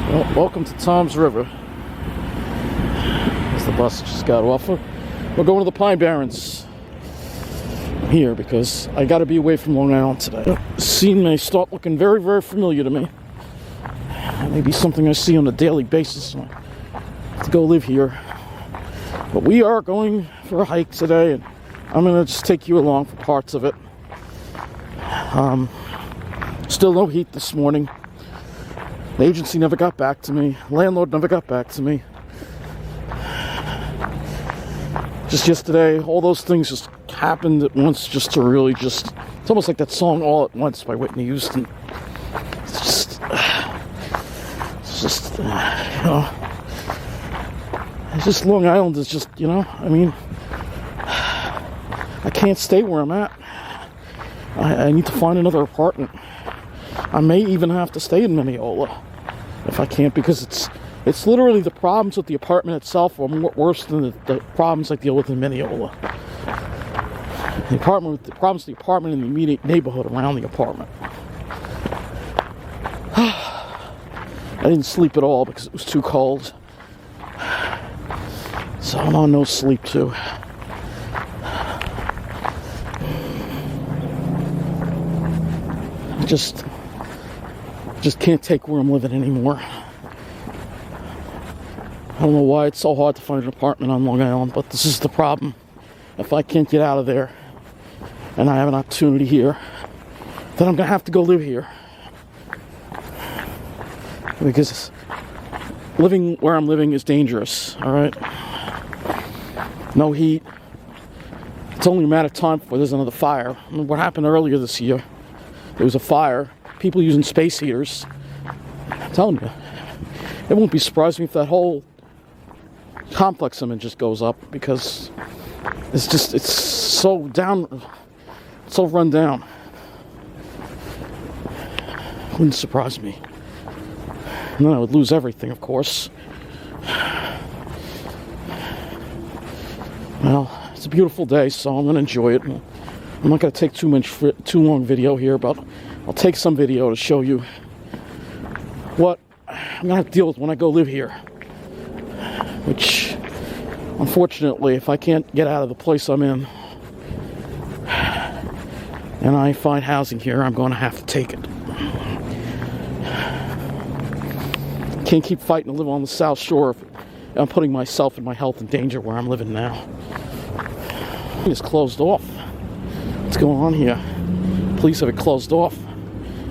Well, welcome to Tom's River. As the bus just got off. We're going to the Pine Barrens. I'm here because I got to be away from Long Island today. The scene may start looking very, very familiar to me. Maybe something I see on a daily basis when I have to go live here. But we are going for a hike today, and I'm going to just take you along for parts of it. Still no heat this morning. The agency never got back to me. Landlord never got back to me. Just yesterday, all those things just happened at once just to really just... It's almost like that song All at Once by Whitney Houston. It's just, you know... It's just Long Island is just, you know, I mean... I can't stay where I'm at. I need to find another apartment. I may even have to stay in Mineola if I can't, because it's literally the problems with the apartment itself are worse than the problems I deal with in Mineola. The problems with the apartment and the immediate neighborhood around the apartment. I didn't sleep at all because it was too cold. So I'm on no sleep too. I just can't take where I'm living anymore. I don't know why it's so hard to find an apartment on Long Island, but this is the problem. If I can't get out of there and I have an opportunity here, then I'm gonna have to go live here. Because living where I'm living is dangerous, alright? No heat. It's only a matter of time before there's another fire. I mean, what happened earlier this year? There was a fire. People using space heaters. I'm telling you, it won't be surprising if that whole complex I'm in just goes up, because it's so down, so run down. Wouldn't surprise me. And then I would lose everything, of course. Well, it's a beautiful day, so I'm gonna enjoy it. I'm not gonna take too long video here, but I'll take some video to show you what I'm gonna have to deal with when I go live here. Which, unfortunately, if I can't get out of the place I'm in and I find housing here, I'm gonna have to take it. Can't keep fighting to live on the South Shore if I'm putting myself and my health in danger where I'm living now. It's closed off. What's going on here? Police have it closed off.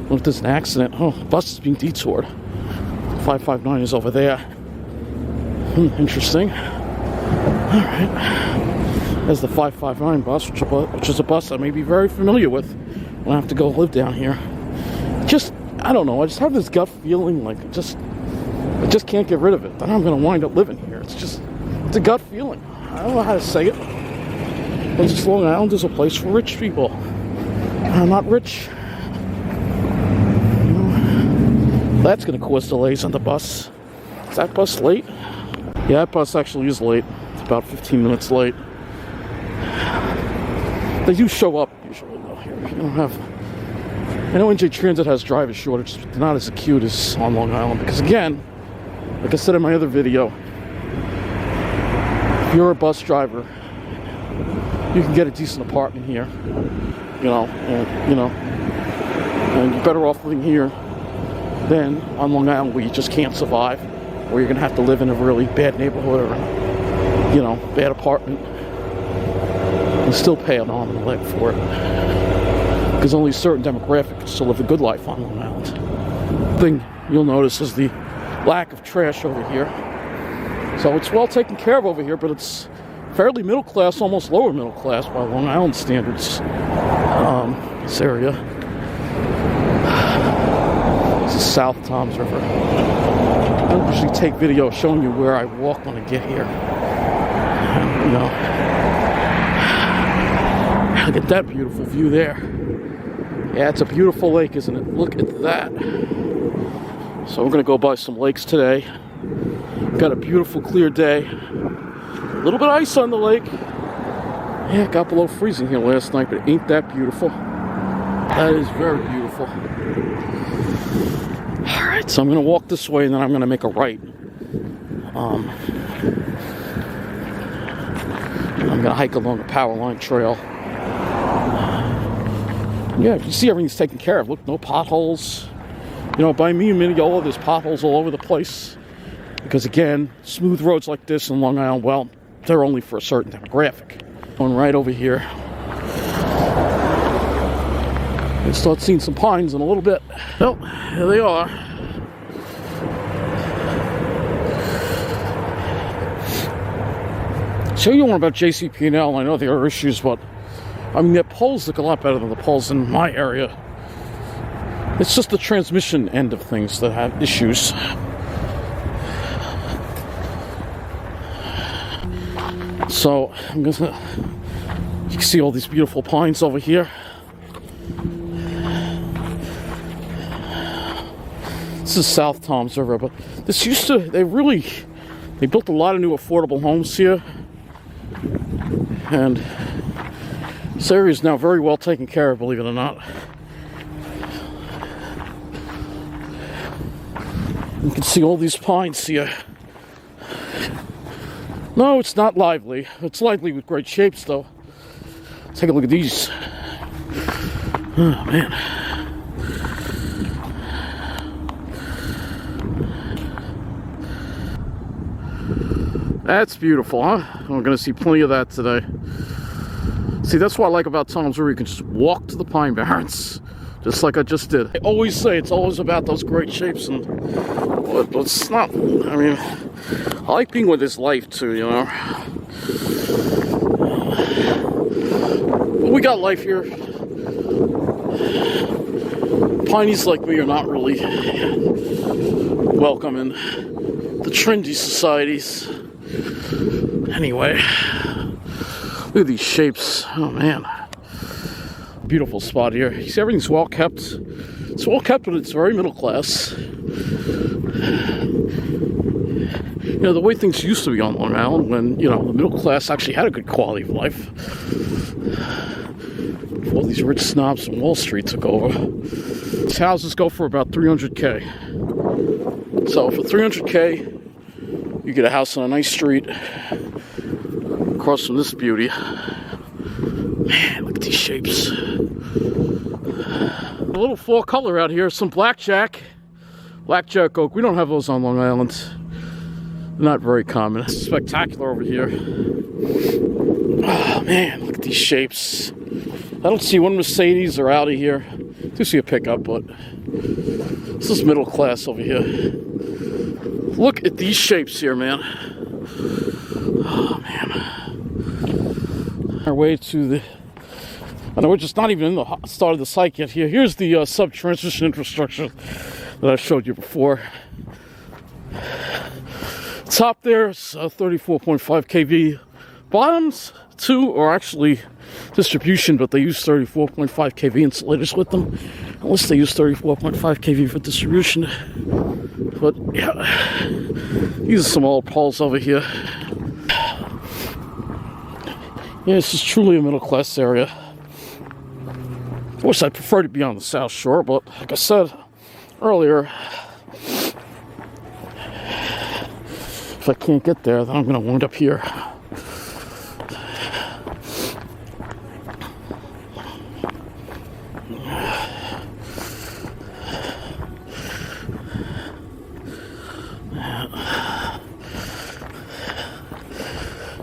What if there's an accident? Oh, the bus is being detoured. 559 is over there. Interesting. Alright. There's the 559 bus, which is a bus I may be very familiar with when I have to go live down here. Just, I don't know, I just have this gut feeling like I just can't get rid of it. Then I'm going to wind up living here. It's a gut feeling. I don't know how to say it. But just Long Island is a place for rich people. I'm not rich. That's going to cause delays on the bus. Is that bus late? Yeah, that bus actually is late. It's about 15 minutes late. They do show up usually though here. You don't have... I know NJ Transit has driver shortage, but they're not as acute as on Long Island. Because again, like I said in my other video, if you're a bus driver, you can get a decent apartment here. And you're better off living here than on Long Island, where you just can't survive, or you're gonna have to live in a really bad neighborhood or, bad apartment, and still pay an arm and a leg for it. Because only certain demographics still live a good life on Long Island. The thing you'll notice is the lack of trash over here. So it's well taken care of over here, but it's fairly middle class, almost lower middle class by Long Island standards. This area. This is South Tom's River. I don't usually take video showing you where I walk when I get here. Look at that beautiful view there. Yeah, it's a beautiful lake, isn't it? Look at that. So we're going to go by some lakes today. Got a beautiful clear day. A little bit of ice on the lake. Yeah, it got below freezing here last night, but ain't that beautiful? That is very beautiful. Alright, So I'm going to walk this way and then I'm going to make a right. I'm going to hike along the power line trail. Yeah, you see everything's taken care of. Look, no potholes. You know, by me in Mineola, there's potholes all over the place. Because again, smooth roads like this in Long Island, well, they're only for a certain demographic. Going right over here. We'll start seeing some pines in a little bit. Oh, here they are. Show you one about JCP&L. I know there are issues, but I mean, their poles look a lot better than the poles in my area. It's just the transmission end of things that have issues. So, I'm gonna, you can see all these beautiful pines over here. This is South Toms River, but this used to, they built a lot of new affordable homes here. And this area is now very well taken care of, believe it or not. You can see all these pines here. No, it's not lively. It's lively with great shapes, though. Take a look at these. Oh, man. That's beautiful, huh? We're going to see plenty of that today. See, that's what I like about Toms River. You can just walk to the Pine Barrens, just like I just did. I always say it's always about those great shapes, but it's not. I mean, I like being with this life too, you know. But we got life here. Pineys like me are not really welcome in the trendy societies. Anyway, look at these shapes. Oh man, beautiful spot here. You see, everything's well kept. It's well kept, but it's very middle class. You know, the way things used to be on Long Island, when, you know, the middle class actually had a good quality of life before these rich snobs from Wall Street took over. These houses go for about $300K. So for $300K, you get a house on a nice street across from this beauty. Man, look at these shapes. A little fall color out here, some blackjack oak. We don't have those on Long Island. They're not very common. It's spectacular over here. Oh man, look at these shapes. I don't see one Mercedes or Audi here. I do see a pickup, but this is middle class over here. Look at these shapes here, man. Oh man. Our way to the, I know we're just not even in the start of the site yet here. Here's the sub-transmission infrastructure that I showed you before. Top there is 34.5 kV. Bottoms, two are actually distribution, but they use 34.5 kV insulators with them. Unless they use 34.5 kV for distribution. But yeah, these are some old poles over here. Yeah, this is truly a middle class area. Of course, I'd prefer to be on the South Shore, but like I said earlier, if I can't get there, then I'm going to wind up here.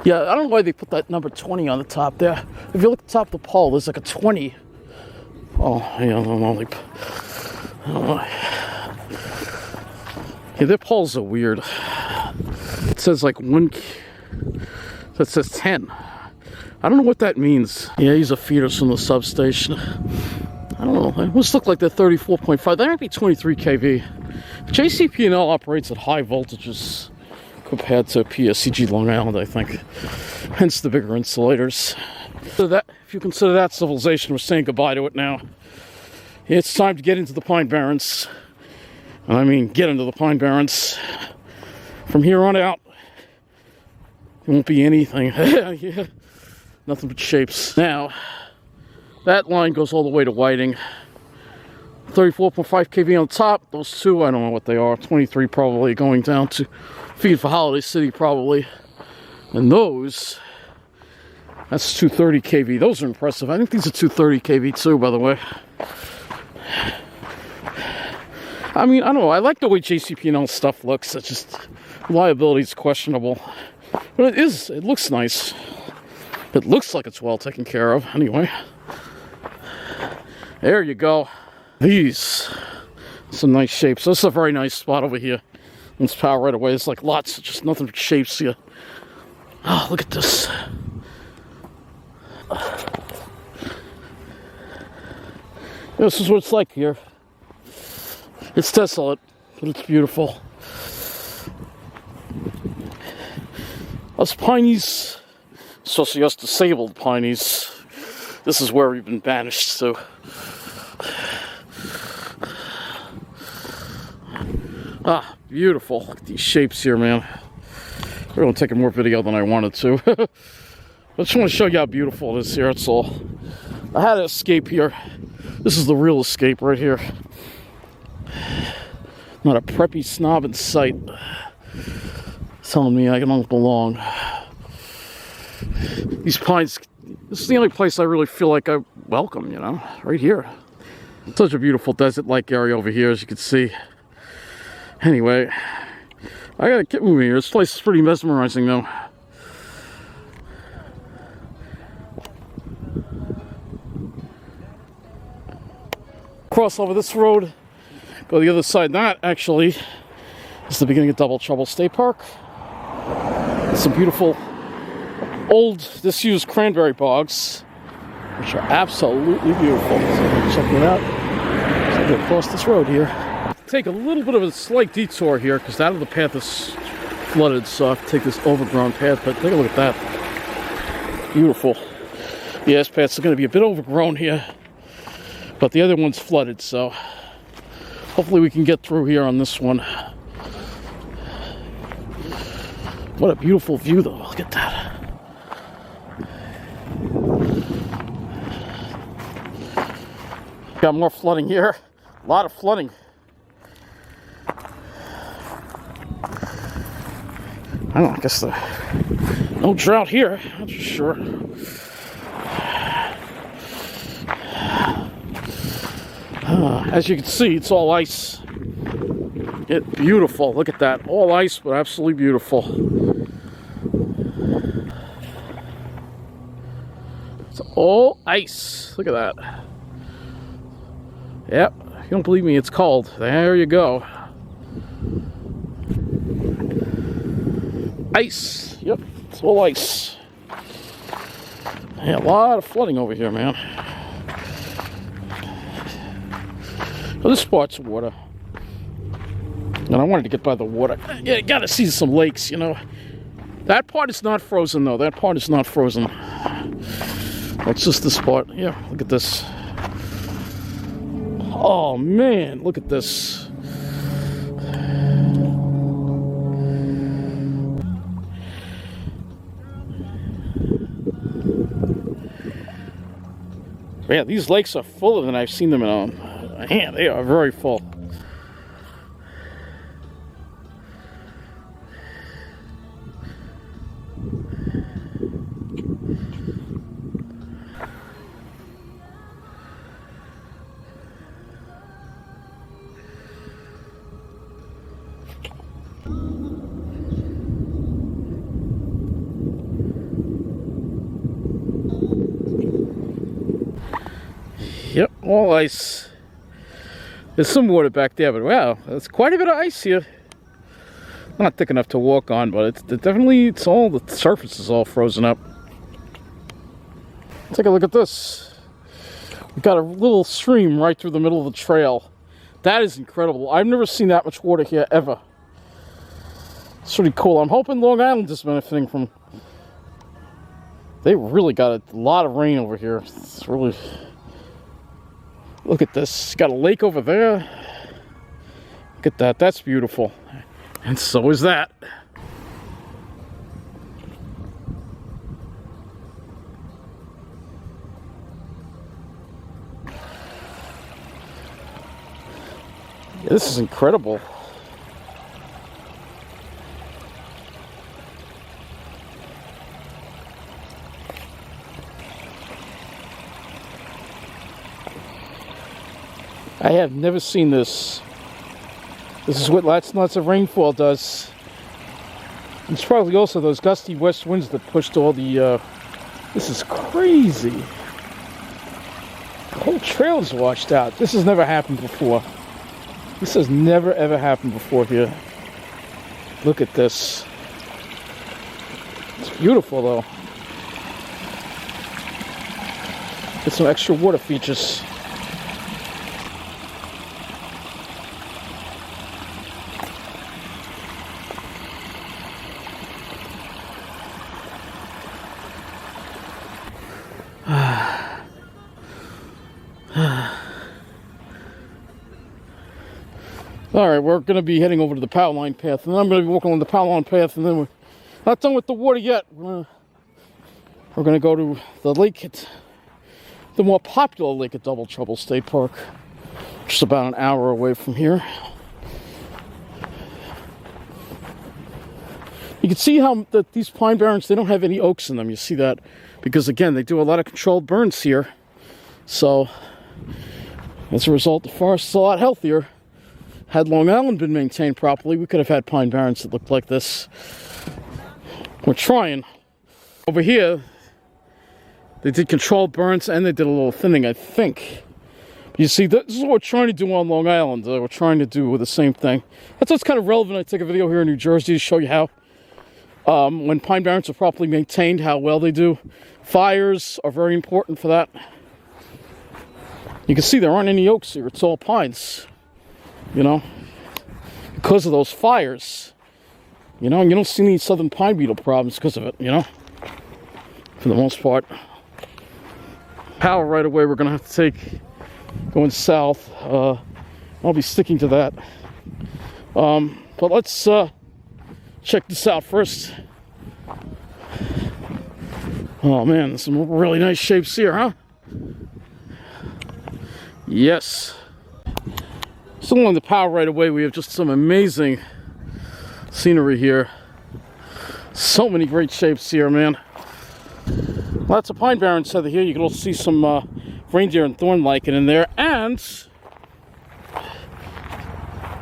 Yeah, I don't know why they put that number 20 on the top there. If you look at the top of the pole, there's like a 20. Oh, yeah, I'm only... I don't know. Yeah, their poles are weird. It says like one... That says 10. I don't know what that means. Yeah, these are feeders from the substation. I don't know. It must look like they're 34.5. They might be 23 kV. JCP&L operates at high voltages compared to PSCG Long Island, I think. Hence the bigger insulators. So that, if you consider that civilization, we're saying goodbye to it now. It's time to get into the Pine Barrens. And I mean, get into the Pine Barrens. From here on out, it won't be anything. Yeah. Nothing but shapes. Now, that line goes all the way to Whiting. 34.5 kV on the top. Those two, I don't know what they are. 23 probably going down to feed for Holiday City probably. And those, that's 230 kV. Those are impressive. I think these are 230 kV too, by the way. I mean, I don't know. I like the way JCP&L stuff looks. It's just reliability is questionable, but it looks nice. It looks like it's well taken care of. Anyway, there you go. These, some nice shapes. This is a very nice spot over here. It's power right away. It's like lots of just nothing but shapes here. Oh, look at this. This is what it's like here. It's desolate, but it's beautiful. Us Pineys, especially us disabled Pineys, this is where we've been banished to. Ah, beautiful. Look at these shapes here, man. I'm really taking more video than I wanted to. I just want to show you how beautiful it is here, that's all. I had to escape here. This is the real escape right here. Not a preppy snob in sight telling me I don't belong. These pines, this is the only place I really feel like I'm welcome, you know, right here. Such a beautiful desert-like area over here, as you can see. Anyway, I gotta get moving here. This place is pretty mesmerizing, though. Cross over this road, go the other side. That actually is the beginning of Double Trouble State Park. It's some beautiful old disused cranberry bogs, which are absolutely beautiful. So check it out. So I go across this road here. Take a little bit of a slight detour here because that other path is flooded, so I have to take this overgrown path. But take a look at that. Beautiful. Yeah, this path's going to be a bit overgrown here, but the other one's flooded, so hopefully we can get through here on this one. What a beautiful view, though. Look at that. Got more flooding here. A lot of flooding. I don't know, I guess no drought here, that's for sure. As you can see, it's all ice. It's beautiful. Look at that. All ice, but absolutely beautiful. It's all ice. Look at that. Yep. If you don't believe me, it's cold. There you go. Ice. Yep. It's all ice. Yeah, a lot of flooding over here, man. Well, this spot's water. And I wanted to get by the water. Yeah, gotta see some lakes, you know. That part is not frozen, though. That part is not frozen. It's just this part. Yeah, look at this. Oh, man. Look at this. Yeah, these lakes are fuller than I've seen them in man, they are very full. Yep, all ice. There's some water back there, but wow, there's quite a bit of ice here. Not thick enough to walk on, but it's all, the surface is all frozen up. Take a look at this. We've got a little stream right through the middle of the trail. That is incredible. I've never seen that much water here, ever. It's pretty cool. I'm hoping Long Island is benefiting from... They really got a lot of rain over here. It's really... Look at this. Got a lake over there. Look at that. That's beautiful. And so is that. This is incredible. I have never seen this. This is what lots and lots of rainfall does. It's probably also those gusty west winds that pushed all the, this is crazy. The whole trail is washed out. This has never happened before. This has never ever happened before here. Look at this. It's beautiful though. Get some extra water features. Alright, we're going to be heading over to the power line path, and then I'm going to be walking on the power line path, and then we're not done with the water yet. We're going to go to the lake, the more popular lake at Double Trouble State Park, just about an hour away from here. You can see how these Pine Barrens, they don't have any oaks in them. You see that because, again, they do a lot of controlled burns here. So, as a result, the forest is a lot healthier. Had Long Island been maintained properly, we could have had Pine Barrens that looked like this. We're trying. Over here, they did controlled burns and they did a little thinning, I think. You see, this is what we're trying to do on Long Island. We're trying to do the same thing. That's what's kind of relevant. I take a video here in New Jersey to show you how, when Pine Barrens are properly maintained, how well they do. Fires are very important for that. You can see there aren't any oaks here. It's all pines. You know, because of those fires, you know, and you don't see any southern pine beetle problems because of it, you know, for the most part. Power right away we're going to have to take going south. I'll be sticking to that. But let's check this out first. Oh man, there's some really nice shapes here, huh? Yes. Still along the power right away, we have just some amazing scenery here. So many great shapes here, man. Lots of Pine Barrens heather here. You can also see some reindeer and thorn lichen in there. And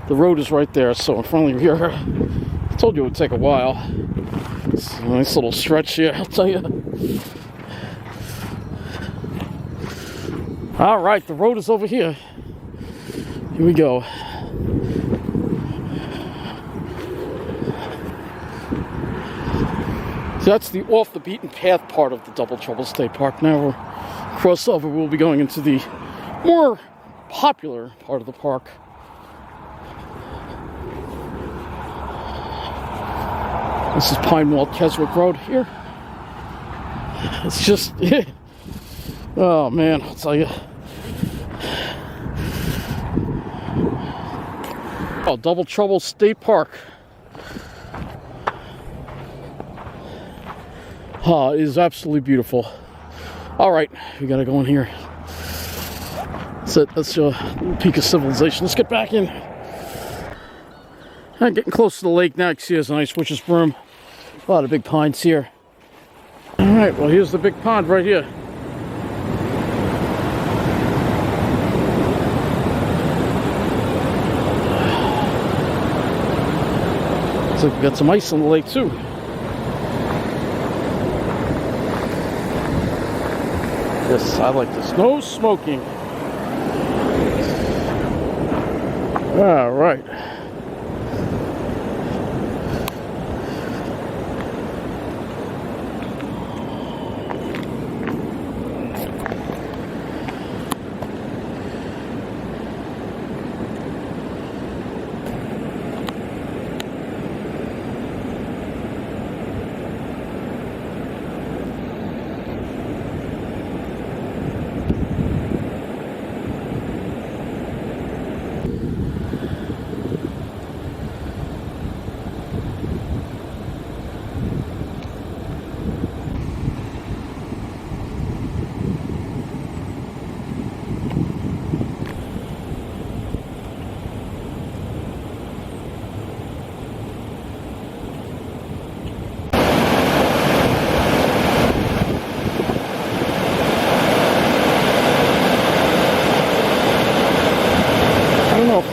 the road is right there, so in front of you here. I told you it would take a while. It's a nice little stretch here, I'll tell you. All right, the road is over here. Here we go. So that's the off the beaten path part of the Double Trouble State Park. Now we're crossover. We'll be going into the more popular part of the park. This is Pine Wall Keswick Road here. It's just, oh man, I'll tell you. Oh, Double Trouble State Park. Oh, it is absolutely beautiful. All right, we gotta go in here. That's it. That's a little peak of civilization. Let's get back in. I'm getting close to the lake now. You can see there's a nice witch's broom. A lot of big pines here. All right, well, here's the big pond right here. Looks like we got some ice on the lake too. Yes, I like this. No smoking. All right.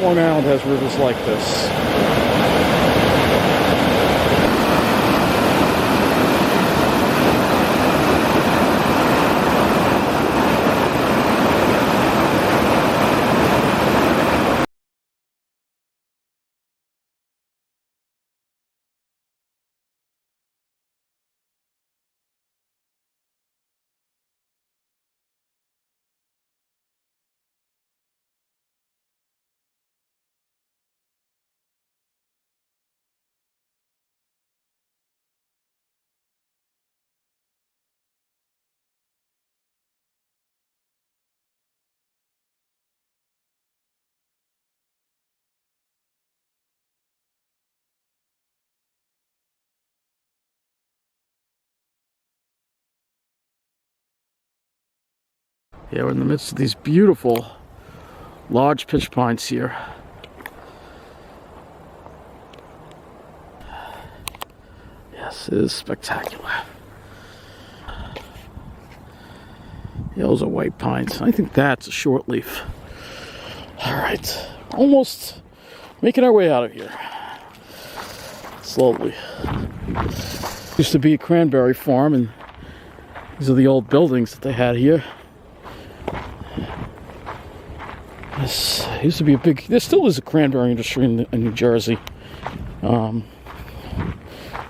Long Island has rivers like this. Yeah, we're in the midst of these beautiful large pitch pines here. Yes, it is spectacular. Yeah, those are white pines. I think that's a short leaf. All right, almost making our way out of here. Slowly. Used to be a cranberry farm, and these are the old buildings that they had here. This used to be a big, there still is a cranberry industry in New Jersey.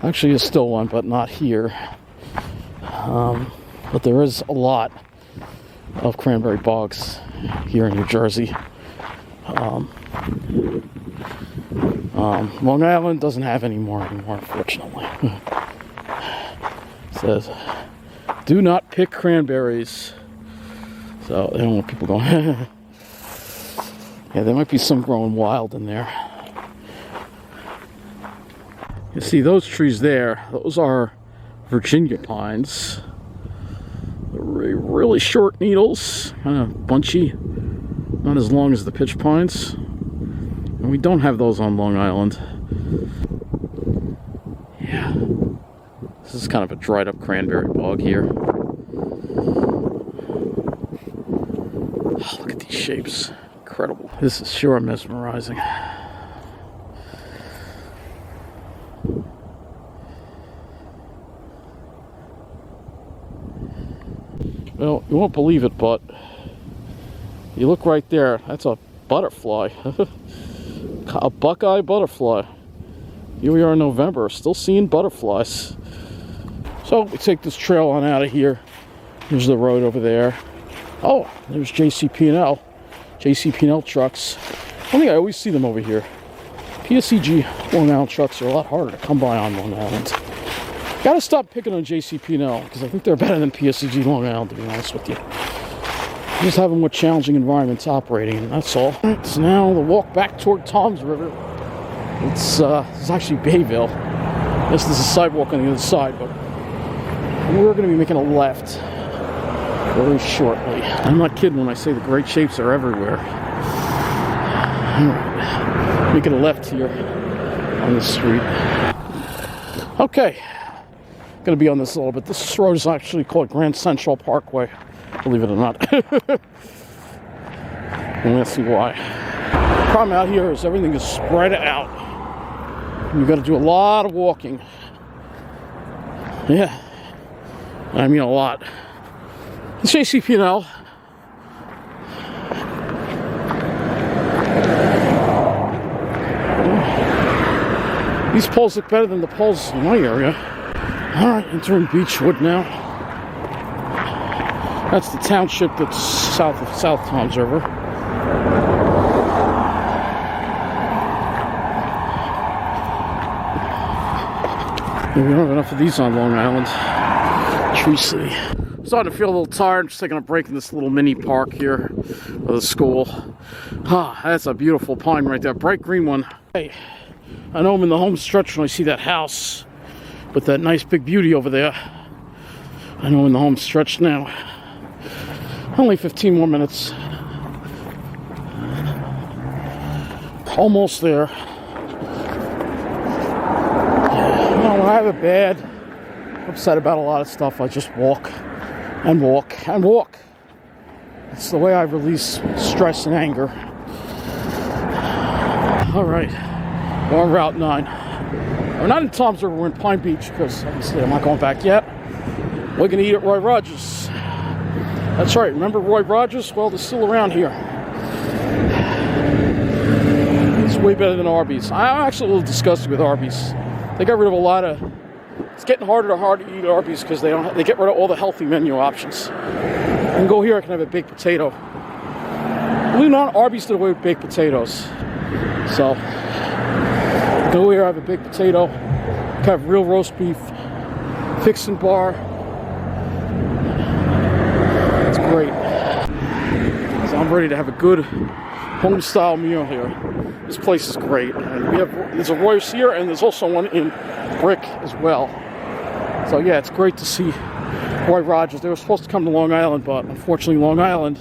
Actually, there's still one, but not here. But there is a lot of cranberry bogs here in New Jersey. Long Island doesn't have any more anymore, unfortunately. It says, do not pick cranberries. So they don't want people going. Yeah, there might be some growing wild in there. You see those trees there, those are Virginia pines. They're really short needles, kind of bunchy, not as long as the pitch pines. And we don't have those on Long Island. Yeah, this is kind of a dried up cranberry bog here. Oh, look at these shapes. Incredible. This is sure mesmerizing. Well, you won't believe it, but you look right there, that's a butterfly. A buckeye butterfly. Here we are in November, still seeing butterflies. So we take this trail on out of here. There's the road over there. Oh, there's JCP&L. JCP&L trucks. I think I always see them over here. PSEG Long Island trucks are a lot harder to come by on Long Island. Gotta stop picking on JCP&L because I think they're better than PSEG Long Island, to be honest with you. Just have a more challenging environment operating in, that's all. Alright, so now the walk back toward Tom's River. It's actually Bayville. Yes, there's a sidewalk on the other side, but we're going to be making a left very shortly. I'm not kidding when I say the great shapes are everywhere. Alright, making a left here on the street. Okay, going to be on this a little bit. This road is actually called Grand Central Parkway, believe it or not. And let's see why. The problem out here is everything is spread out. You've got to do a lot of walking. Yeah, I mean a lot. It's JCP&L. These poles look better than the poles in my area. Alright, entering Beechwood now. That's the township that's south of South Tom's River. We don't have enough of these on Long Island. Tree City. I'm starting to feel a little tired. I'm just taking a break in this little mini park here for the school. Ah, that's a beautiful pine right there. Bright green one. Hey, I know I'm in the home stretch when I see that house with that nice big beauty over there. I know I'm in the home stretch now. Only 15 more minutes. Almost there. When I have it bad, upset about a lot of stuff, I just walk and walk and walk. It's the way I release stress and anger. All right, we're on Route 9. We're not in Tom's River, we're in Pine Beach because obviously I'm not going back yet. We're gonna eat at Roy Rogers. That's right, remember Roy Rogers? Well, they're still around here. It's way better than Arby's. I'm actually a little disgusted with Arby's. They got rid of a lot of, it's getting harder and harder to eat at Arby's because they get rid of all the healthy menu options. I can go here, I can have a baked potato. Believe it or not, Arby's did away with baked potatoes. So, go here, have a baked potato, have real roast beef, fixin' bar. It's great. So I'm ready to have a good home-style meal here. This place is great. And there's a Roy's here, and there's also one in Brick as well. So yeah, it's great to see Roy Rogers. They were supposed to come to Long Island, but unfortunately Long Island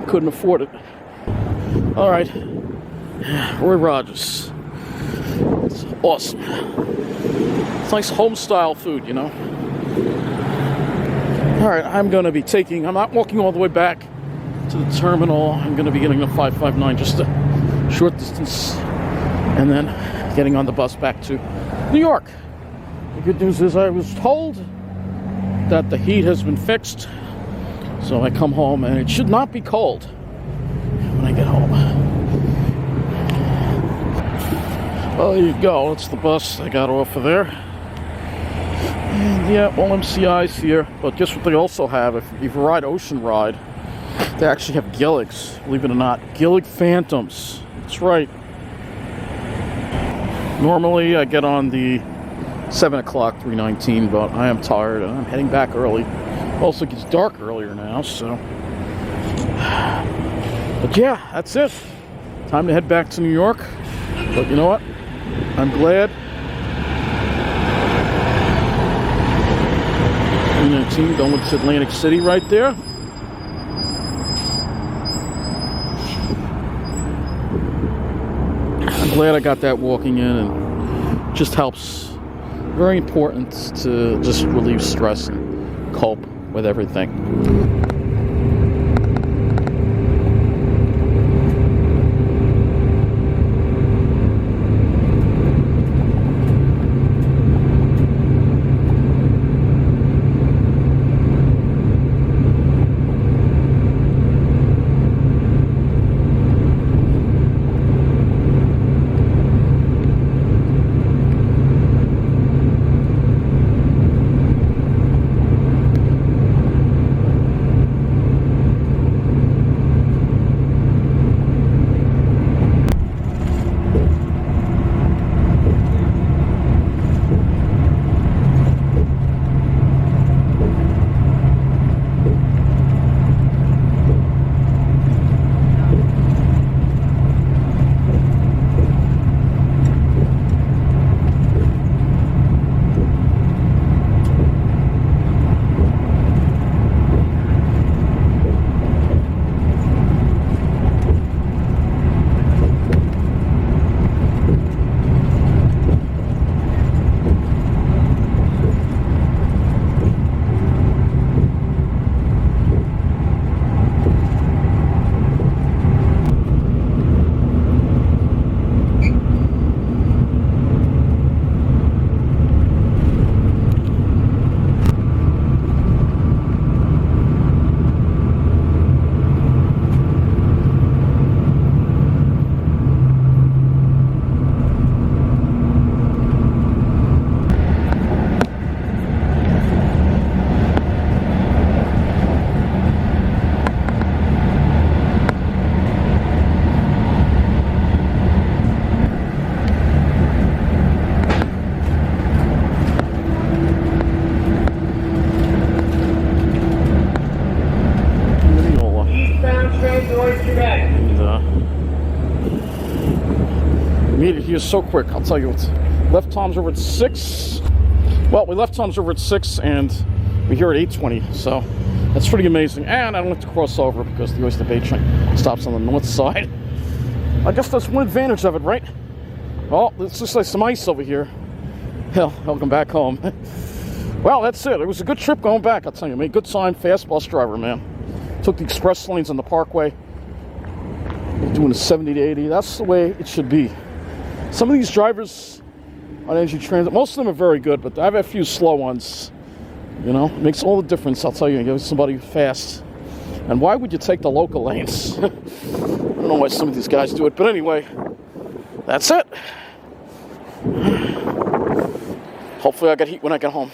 couldn't afford it. All right, Roy Rogers. It's awesome. It's nice home-style food, you know. All right, I'm not walking all the way back to the terminal. I'm going to be getting the 559, just a short distance, and then getting on the bus back to New York. The good news is I was told that the heat has been fixed, so I come home and it should not be cold when I get home. Well, there you go. That's the bus. I got off of there. And yeah, all MCI's here. But guess what they also have? If you ride Ocean Ride, they actually have Gilligs. Believe it or not. Gillig Phantoms. That's right. Normally, I get on the 7 o'clock 319, but I am tired and I'm heading back early. Also, it gets dark earlier now, so. But yeah, that's it. Time to head back to New York. But you know what? I'm glad. 319 going to Atlantic City right there. I'm glad I got that walking in, and just helps. Very important to just relieve stress and cope with everything. Made it here so quick. I'll tell you what. Left Tom's River at 6. Well, we left Tom's River at 6 and we're here at 8:20. So that's pretty amazing. And I don't have to cross over because the Oyster Bay train stops on the north side. I guess that's one advantage of it, right? Well, it's just like some ice over here. Hell, welcome back home. Well, that's it. It was a good trip going back, I'll tell you. Made good time. Fast bus driver, man. Took the express lanes on the parkway. doing a 70 to 80. That's the way it should be. Some of these drivers on energy transit, most of them are very good, but I have a few slow ones. You know, it makes all the difference, I'll tell you, give somebody fast. And why would you take the local lanes? I don't know why some of these guys do it, but anyway, that's it. Hopefully I get heat when I get home.